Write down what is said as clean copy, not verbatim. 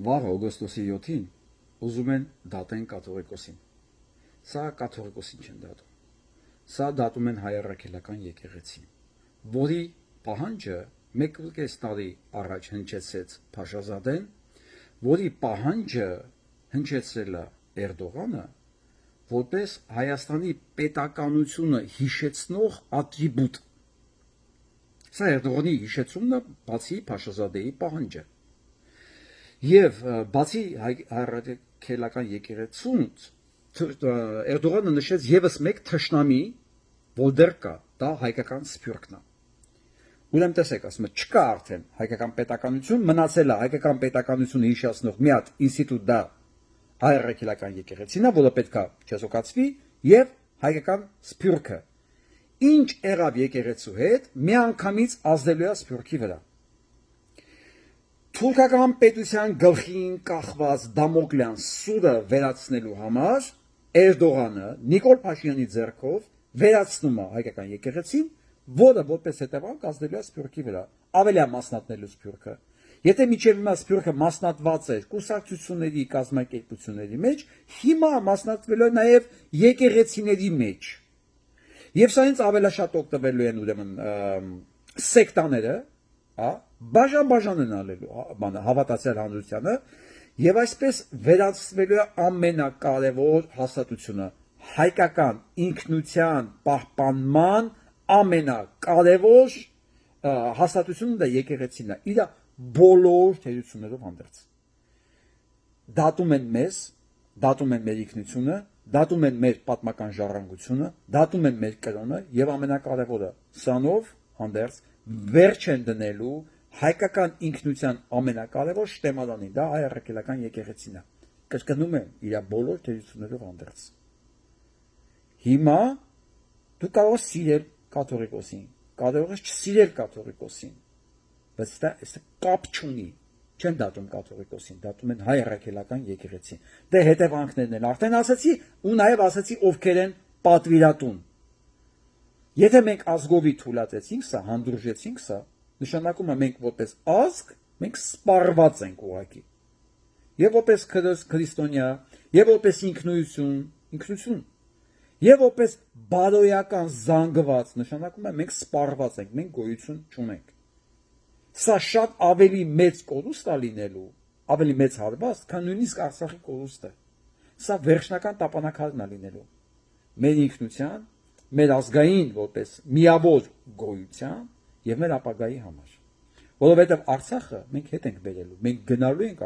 Վաղ օգոստոսի 7-ին ուզում են դատեն կաթողիկոսին։ Սա կաթողիկոսին չեն դատում։ Սա դատում են հայ առաքելական եկեղեցին, որի պահանջը 1.5 տարի առաջ հնչեցեց Փաշազադեն, որի պահանջը հնչեցրել է Էրդողանը, որպես Հայաստանի պետականությունը հիշեցնող ատրիբուտ։ Սա Էրդողանի հիշեցումն է, բացի Փաշազադեի պահանջը։ Եվ բացի հայրաքելական եկեղեցուց Էրդողանը նշեց եւս մեկ թշնամի, որ դեռ կա, դա հայկական սփյուռքն է։ Ուրեմն տեսեք, ասում եմ, չկա արդեն հայկական պետականություն, մնացել է հայկական պետականությունը հիշեցնող մի հատ ինստիտուտ, դա հայրաքելական եկեղեցին է, որը պետք է չեզոքացվի, եւ հայկական սփյուռքը։ Ինչ եղավ եկեղեցու հետ, միանգամից ազդելու է սփյուռքի վրա։ Թուրքական պետության գլխին կախված Դամոկլյան սուրը վերացնելու համար Էրդողանը Նիկոլ Փաշինյանի ձեռքով վերացնում է հայկական եկեղեցին, որը որպես հետևանք ազդելու է սփյուռքի վրա, ավելի է մասնատնելու սփյուռքը։ Եթե միջև հիմա սփյուռքը մասնատված էր կուսակցությունների, կազմակերպությունների մեջ, հիմա մասնատվելու է նաև եկեղեցիների մեջ։ Եվ սա ինձ ավելաշատ օգտվելու են ուրեմն սեկտաները, բաժան են ալելու հավատացյալ հանրությանը, եւ այսպես վերացվելու է ամենակարևոր հաստատությունը, հայկական ինքնության պահպանման ամենակարևոր հաստատությունը դա եկեղեցին է, իր բոլոր թերություններով հանդերձ։ Դատում են մեզ, դատում են մեր ինքնությունը, դատում են մեր պատմական ժառանգությունը, դատում են մեր կրոնը եւ ամենակարևորը, սրանով հանդերձ վերջ են դնելու հայկական ինքնության ամենակարևոր շտեմարանին, դա հայ առաքելական եկեղեցին է։ Կրկնում եմ, իր բոլոր թերություններով հանդերձ։ Հիմա դու կարող ես սիրել կաթողիկոսին, կարող ես չսիրել կաթողիկոսին, բայց դա կապ չունի։ Չեն դատում կաթողիկոսին, դատում են հայ առաքելական եկեղեցին։ Դե հետևանքներն են արդեն ասացի, ու նաև ասացի ովքեր են պատվիրատուն։ Եթե մենք ազգովի թույլատեցինք սա, հանդուրժեցինք սա, նշանակում է մենք որպես ազգ, մենք սպառված ենք ուղղակի։ Եվ որպես քրիստոնյա, եւ որպես ինքնություն, եւ որպես բարոյական զանգված, նշանակում է մենք սպառված ենք, մենք գոյություն չունենք։ Սա շատ ավելի մեծ կորուստ է լինելու, ավելի մեծ հարված, քան նույնիսկ Արցախի կորուստը։ Սա վերջնական տապանակարն է լինելու մեր ինքնության, մեր ազգային որպես միավոր գոյության եւ մեր ապագայի համար։ Որովհետեւ Արցախը մենք հետ ենք բերելու, մենք գնալու ենք